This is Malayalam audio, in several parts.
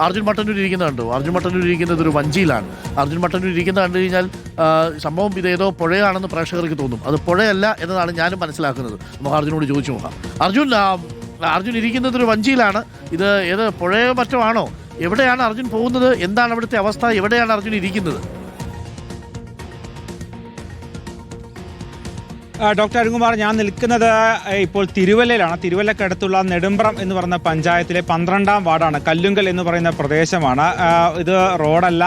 അർജുൻ മട്ടന്നൂർ ഇരിക്കുന്നത് കണ്ടു. അർജുൻ മട്ടന്നൂർ ഇരിക്കുന്നത് ഒരു വഞ്ചിയിലാണ്. അർജുൻ മട്ടന്നൂർ ഇരിക്കുന്നത് കണ്ടു കഴിഞ്ഞാൽ സംഭവം ഇതേതോ പുഴയാണെന്ന് പ്രേക്ഷകർക്ക് തോന്നും. അത് പുഴയല്ല എന്നതാണ് ഞാനും മനസ്സിലാക്കുന്നത്. നമുക്ക് അർജുനോട് ചോദിച്ചു നോക്കാം. അർജുൻ ഇരിക്കുന്നത് ഒരു വഞ്ചിയിലാണ്. ഇത് ഏത് പുഴയോ മറ്റോ ആണോ? എവിടെയാണ് അർജുൻ പോകുന്നത്? എന്താണ് അവിടുത്തെ അവസ്ഥ? എവിടെയാണ് അർജുൻ ഇരിക്കുന്നത്? ഡോക്ടർ അരുൺകുമാർ, ഞാൻ നിൽക്കുന്നത് ഇപ്പോൾ തിരുവല്ലയിലാണ്. തിരുവല്ലക്കടുത്തുള്ള നെടുമ്പ്രം എന്ന് പറയുന്ന പഞ്ചായത്തിലെ 12-ാം വാർഡാണ്. കല്ലുങ്കൽ എന്ന് പറയുന്ന പ്രദേശമാണ്. ഇത് റോഡല്ല,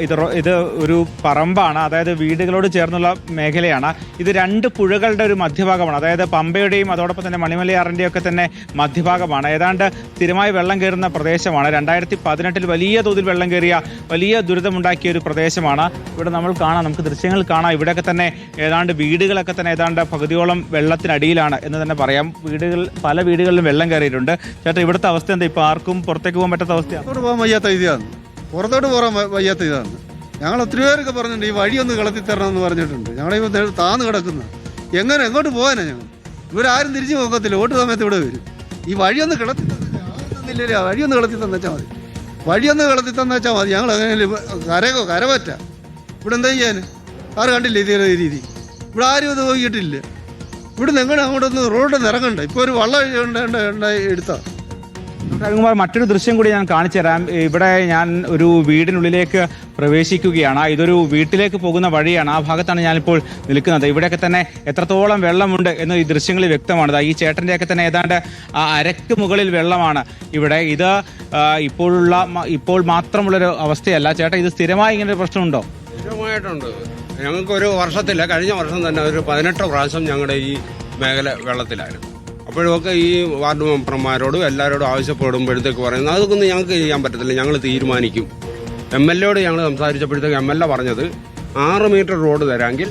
ഇത് ഒരു പറമ്പാണ്. അതായത് വീടുകളോട് ചേർന്നുള്ള മേഖലയാണ്. ഇത് രണ്ട് പുഴകളുടെ ഒരു മധ്യഭാഗമാണ്. അതായത് പമ്പയുടെയും അതോടൊപ്പം തന്നെ മണിമലയാറിൻ്റെയും ഒക്കെ തന്നെ മധ്യഭാഗമാണ്. ഏതാണ്ട് സ്ഥിരമായി വെള്ളം കയറുന്ന പ്രദേശമാണ്. 2018 വലിയ തോതിൽ വെള്ളം കയറിയ വലിയ ദുരിതമുണ്ടാക്കിയ ഒരു പ്രദേശമാണ്. ഇവിടെ നമുക്ക് ദൃശ്യങ്ങൾ കാണാം. ഇവിടെയൊക്കെ തന്നെ ഏതാണ്ട് വീടുകളൊക്കെ തന്നെ ഏതാണ്ട് പകുതിയോളം വെള്ളത്തിനടിയിലാണ് എന്ന് തന്നെ പറയാം. പല വീടുകളിലും വെള്ളം കയറിയിട്ടുണ്ട്. ചേട്ടാ, ഇവിടുത്തെ അവസ്ഥ എന്താ? ഇപ്പൊ ആർക്കും പുറത്തേക്ക് പോകാൻ പറ്റാത്ത അവസ്ഥയാണ്. പുറത്തോട്ട് പോകാൻ വയ്യാത്ത ഇതാണ്. ഞങ്ങൾ ഒത്തിരി പേരൊക്കെ പറഞ്ഞിട്ടുണ്ട് ഈ വഴിയൊന്ന് കളത്തി തരണമെന്ന് പറഞ്ഞിട്ടുണ്ട്. ഞങ്ങളിപ്പോൾ താന്ന് കിടക്കുന്ന എങ്ങോട്ട് പോകാനാ? ഞങ്ങൾ ഇവരാരും തിരിച്ചു നോക്കത്തില്ല. വോട്ട് സമയത്ത് ഇവിടെ വരും. ഈ വഴിയൊന്ന് കിളത്തി തന്നില്ല. വഴിയൊന്ന് കിളത്തി തന്നെച്ചാൽ മതി. വഴിയൊന്ന് കിളത്തി തന്നെച്ചാൽ മതി. ഞങ്ങൾ അങ്ങനെ കരപറ്റാം. ഇവിടെ എന്താ ചെയ്യാൻ? ആരും കണ്ടില്ല ഇതേ രീതി. ഇവിടെ ആരും ഇത് നോക്കിയിട്ടില്ല. ഇവിടെ നിങ്ങൾ അങ്ങോട്ടൊന്ന് റോഡിൽ ഇറങ്ങണ്ട. ഇപ്പോൾ ഒരു വള്ളം എടുത്താൽ. അരുൺകുമാർ, മറ്റൊരു ദൃശ്യം കൂടി ഞാൻ കാണിച്ചു തരാം. ഇവിടെ ഞാൻ ഒരു വീടിനുള്ളിലേക്ക് പ്രവേശിക്കുകയാണ്. ഇതൊരു വീട്ടിലേക്ക് പോകുന്ന വഴിയാണ്. ആ ഭാഗത്താണ് ഞാനിപ്പോൾ നിൽക്കുന്നത്. ഇവിടെയൊക്കെ തന്നെ എത്രത്തോളം വെള്ളമുണ്ട് എന്ന് ഈ ദൃശ്യങ്ങളിൽ വ്യക്തമാണ്. ഈ ചേട്ടൻ്റെയൊക്കെ തന്നെ ഏതാണ്ട് അരക്ക് മുകളിൽ വെള്ളമാണ് ഇവിടെ. ഇത് ഇപ്പോൾ മാത്രമുള്ളൊരു അവസ്ഥയല്ല. ചേട്ടാ, ഇത് സ്ഥിരമായി ഇങ്ങനെ ഒരു പ്രശ്നമുണ്ടോ? സ്ഥിരമായിട്ടുണ്ട്. ഞങ്ങൾക്കൊരു വർഷത്തില്ല, കഴിഞ്ഞ വർഷം തന്നെ ഒരു 18 പ്രാവശ്യം ഞങ്ങളുടെ ഈ മേഖല വെള്ളത്തിലായിരുന്നു. അപ്പോഴൊക്കെ ഈ വാർഡ് മെമ്പർമാരോടും എല്ലാവരോടും ആവശ്യപ്പെടുമ്പോഴത്തേക്ക് പറയുന്നത് അതൊന്നും ഞങ്ങൾക്ക് ചെയ്യാൻ പറ്റത്തില്ല, ഞങ്ങൾ തീരുമാനിക്കും. MLA യോട് ഞങ്ങൾ സംസാരിച്ചപ്പോഴത്തേക്ക് MLA പറഞ്ഞത് 6 മീറ്റർ റോഡ് തരാമെങ്കിൽ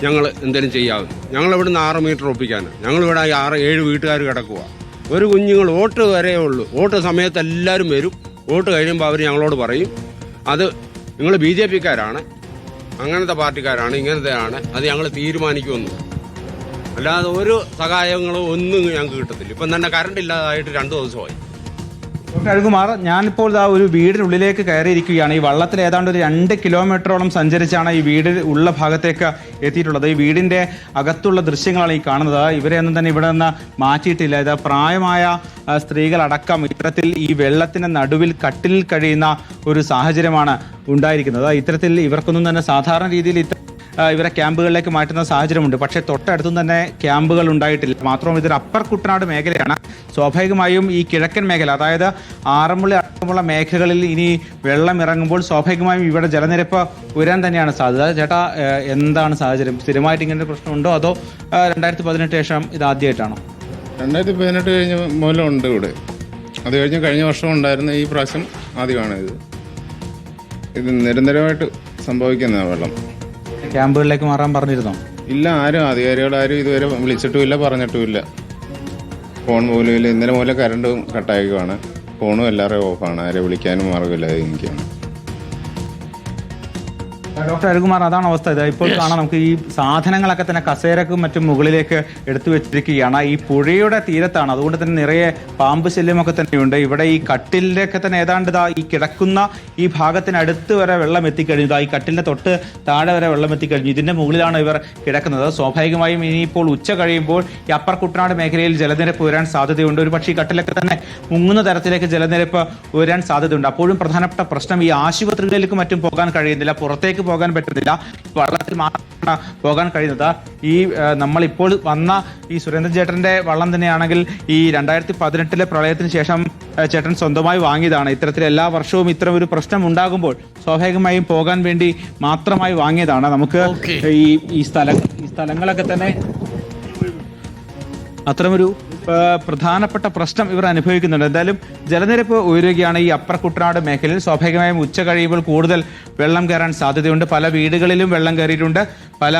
ഞങ്ങൾ എന്തെങ്കിലും ചെയ്യാവും. ഞങ്ങളിവിടുന്ന് 6 മീറ്റർ ഒപ്പിക്കാൻ ഞങ്ങളിവിടെ 6-7 വീട്ടുകാർ കിടക്കുക. ഒരു കുഞ്ഞുങ്ങൾ വോട്ട് വരേ ഉള്ളൂ. വോട്ട് സമയത്ത് എല്ലാവരും വരും. വോട്ട് കഴിയുമ്പോൾ അവർ ഞങ്ങളോട് പറയും അത് നിങ്ങൾ BJP-ക്കാരാണ്, അങ്ങനത്തെ പാർട്ടിക്കാരാണ്, ഇങ്ങനത്തെയാണ്, അത് ഞങ്ങൾ തീരുമാനിക്കുമെന്ന്. അല്ലാതെ ഒരു സഹായങ്ങളും ഒന്നും ഞങ്ങൾക്ക് കിട്ടത്തില്ല. ഇപ്പം തന്നെ കറണ്ട് ഇല്ലാതായിട്ട് 2 ദിവസമായി. ഡോക്ടർ അരുൺകുമാർ, ഞാനിപ്പോൾ ഒരു വീടിനുള്ളിലേക്ക് കയറിയിരിക്കുകയാണ്. ഈ വള്ളത്തിൽ ഏതാണ്ട് ഒരു 2 കിലോമീറ്ററോളം സഞ്ചരിച്ചാണ് ഈ വീട് ഉള്ള ഭാഗത്തേക്ക് എത്തിയിട്ടുള്ളത്. ഈ വീടിന്റെ അകത്തുള്ള ദൃശ്യങ്ങളാണ് ഈ കാണുന്നത്. ഇവരെയൊന്നും തന്നെ ഇവിടെ നിന്ന് മാറ്റിയിട്ടില്ല. ഇത് പ്രായമായ സ്ത്രീകളടക്കം ഇത്തരത്തിൽ ഈ വെള്ളത്തിന് നടുവിൽ കട്ടിലിൽ കഴിയുന്ന ഒരു സാഹചര്യമാണ് ഉണ്ടായിരിക്കുന്നത്. ഇത്തരത്തിൽ ഇവർക്കൊന്നും തന്നെ സാധാരണ രീതിയിൽ ഇവരെ ക്യാമ്പുകളിലേക്ക് മാറ്റുന്ന സാഹചര്യമുണ്ട്. പക്ഷേ തൊട്ടടുത്തും തന്നെ ക്യാമ്പുകൾ ഉണ്ടായിട്ടില്ല. മാത്രമല്ല, ഇതൊരു അപ്പർ കുട്ടനാട് മേഖലയാണ്. സ്വാഭാവികമായും ഈ കിഴക്കൻ മേഖല, അതായത് ആറന്മുള അടക്കമുള്ള മേഖലകളിൽ ഇനി വെള്ളം ഇറങ്ങുമ്പോൾ സ്വാഭാവികമായും ഇവിടെ ജലനിരപ്പ് ഉയരാൻ തന്നെയാണ് സാധ്യത. ചേട്ടാ, എന്താണ് സാഹചര്യം? സ്ഥിരമായിട്ട് ഇങ്ങനെ ഒരു പ്രശ്നമുണ്ടോ, അതോ 2018 ശേഷം ഇത് ആദ്യമായിട്ടാണോ? 2018 കഴിഞ്ഞ മൂലമുണ്ട് ഇവിടെ. അത് കഴിഞ്ഞ് കഴിഞ്ഞ വർഷം ഉണ്ടായിരുന്ന, ഈ പ്രാവശ്യം ആദ്യമാണ് ഇത് നിരന്തരമായിട്ട് സംഭവിക്കുന്ന വെള്ളം. ക്യാമ്പുകളിലേക്ക് മാറാൻ പറഞ്ഞിരുന്നോ? ഇല്ല, അധികാരികളാരും ഇതുവരെ വിളിച്ചിട്ടുമില്ല, പറഞ്ഞിട്ടുമില്ല. ഫോൺ പോലും ഇല്ല. ഇന്നലെ മൂലം കറണ്ടും കട്ടായിക്കുവാണ്. ഫോണും എല്ലാവരെയും ഓഫാണ്. ആരെ വിളിക്കാനും മാർഗമില്ലാതെ എനിക്കാണ്. ഡോക്ടർ അരുൺകുമാർ, അതാണ് അവസ്ഥ. ഇത് ഇപ്പോൾ കാണാം. നമുക്ക് ഈ സാധനങ്ങളൊക്കെ തന്നെ കസേരക്കും മറ്റും മുകളിലേക്ക് എടുത്തു വെച്ചിരിക്കുകയാണ്. ഈ പുഴയുടെ തീരത്താണ്. അതുകൊണ്ട് തന്നെ നിറയെ പാമ്പ് ശല്യമൊക്കെ തന്നെയുണ്ട്. ഇവിടെ ഈ കട്ടിലിൻ്റെയൊക്കെ തന്നെ ഏതാണ്ട് ഈ കിടക്കുന്ന ഈ ഭാഗത്തിനടുത്ത് വരെ വെള്ളം എത്തിക്കഴിഞ്ഞു. ഈ കട്ടിലിൻ്റെ തൊട്ട് താഴെ വരെ വെള്ളം എത്തിക്കഴിഞ്ഞു. ഇതിൻ്റെ മുകളിലാണ് ഇവർ കിടക്കുന്നത്. സ്വാഭാവികമായും ഇനിയിപ്പോൾ ഉച്ച കഴിയുമ്പോൾ ഈ അപ്പർ കുട്ടനാട് മേഖലയിൽ ജലനിരപ്പ് ഉയരാൻ സാധ്യതയുണ്ട്. ഒരു പക്ഷേ ഈ കട്ടിലൊക്കെ തന്നെ മുങ്ങുന്ന തരത്തിലേക്ക് ജലനിരപ്പ് ഉയരാൻ സാധ്യതയുണ്ട്. അപ്പോഴും പ്രധാനപ്പെട്ട പ്രശ്നം ഈ ആശുപത്രികളിലേക്ക് മറ്റും പോകാൻ കഴിയുന്നില്ല, പുറത്തേക്ക് പോകാൻ പറ്റുന്നില്ല. വള്ളത്തിൽ മാത്രമാണ് പോകാൻ കഴിയുന്നത്. ഈ നമ്മളിപ്പോൾ വന്ന ഈ സുരേന്ദ്രൻ ചേട്ടന്റെ വള്ളം തന്നെയാണെങ്കിൽ ഈ 2018 പ്രളയത്തിന് ശേഷം ചേട്ടൻ സ്വന്തമായി വാങ്ങിയതാണ്. ഇത്തരത്തിൽ എല്ലാ വർഷവും ഇത്തരം ഒരു പ്രശ്നം ഉണ്ടാകുമ്പോൾ സ്വാഭാവികമായും പോകാൻ വേണ്ടി മാത്രമായി വാങ്ങിയതാണ്. നമുക്ക് ഈ സ്ഥലങ്ങളൊക്കെ തന്നെ അത്തരമൊരു പ്രധാനപ്പെട്ട പ്രശ്നം ഇവർ അനുഭവിക്കുന്നുണ്ട്. എന്തായാലും ജലനിരപ്പ് ഉയരുകയാണ് ഈ അപ്പർ കുട്ടനാട് മേഖലയിൽ. സ്വാഭാവികമായും ഉച്ച കഴിയുമ്പോൾ കൂടുതൽ വെള്ളം കയറാൻ സാധ്യതയുണ്ട്. പല വീടുകളിലും വെള്ളം കയറിയിട്ടുണ്ട്. പല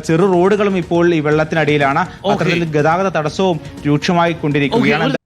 ചെറു റോഡുകളും ഇപ്പോൾ ഈ വെള്ളത്തിനടിയിലാണ്. അത്തരത്തിൽ ഗതാഗത തടസ്സവും രൂക്ഷമായി കൊണ്ടിരിക്കുകയാണ്.